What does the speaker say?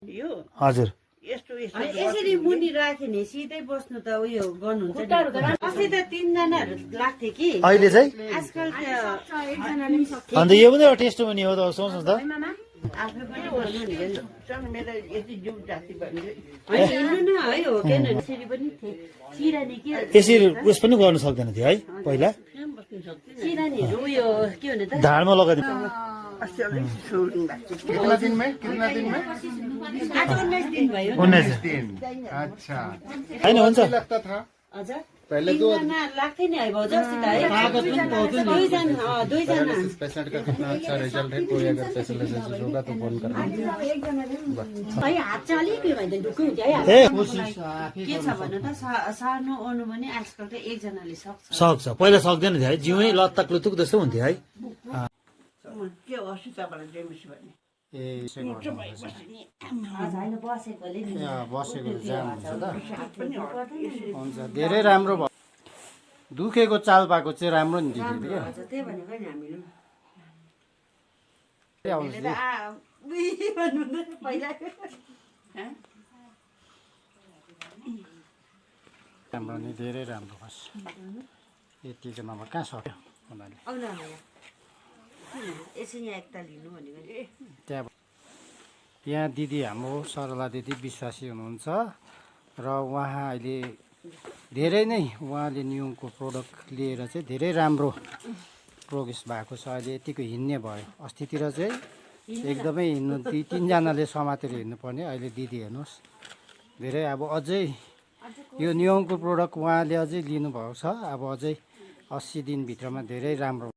यो हजुर यस्तो यस्तो यसरी मुनि राख्यो नि सिधै बस्नु त उयो गर्नुहुन्छ नि। अस्ति त 3 जनाहरु लाग्थे कि अहिले चाहिँ आजकल त एकजनाले पनि सक्छ। अन्त यो पनि एउटा टेस्टोमनी हो त सोच्नुहोस् त आफै पनि गर्नु नि होइन। सँग मेरो यति जिउ जाति भन्दै हिँड्नु न है हो किन यसरी पनि सिरानी के यसरी उस पनि गर्नु सक्दैन थियो है पहिला बस्नु सक्दैन। सिरानीहरू उयो के हुने त ढाडमा लगाइदिनु अस्ति अलिक छोड्नु भएको थियो। कितना दिन में कितना दिन में आज 19 दिन भयो 19 दिन अच्छा होइन हुन्छ लगता था हजुर पहले 3 जना लाग्थे नि है भाउजू अस्ति त है दुईजना पेशेंट का कितना अच्छा रिजल्ट है कोई अगर पेशेंट होगा तो फोन करना है हात चाहिँ अलिक उयो भइदियो ढुक्कै हुन्थ्यो है ए के छ भन्नु त सार्नु ओर्नु पनि आजकल त एकजनाले सक्छ। सक्छ पहिला सक्दैन थियो है जिउै लत्तक लुतुक जस्तो हुन्थ्यो है के असिताबाट डेमिस भने ए हजुर होइन बसेकोले नि बसेको जाम हुन्छ त हुन्छ धेरै राम्रो भयो दुखेको चाल पाएको चाहिँ राम्रो नि देख्यो कि हजुर त्यही भनेको नि हामीले आउँछ पनि। भन्नु त पहिला राम्रो नि धेरै राम्रो बस यतिको नम्बर कहाँ सक्यो उनीहरूले आउनु यसरी यहाँ एकताल हिँड्नु भनेको नि त्यहाँ यहाँ दिदी हाम्रो सरला दिदी विश्वासी हुनुहुन्छ र उहाँ अहिले धेरै नै उहाँले न्युङको प्रोडक्ट लिएर चाहिँ धेरै राम्रो प्रोग्रेस भएको छ। अहिले यतिको हिँड्ने भयो अस्तितिर चाहिँ एकदमै हिँड्नु 2-3 जनाले समातेर हिँड्नुपर्ने अहिले दिदी हेर्नुहोस् धेरै अब अझै यो न्युङको प्रोडक्ट उहाँले अझै लिनुभएको छ अब अझै 80 दिनभित्रमा धेरै राम्रो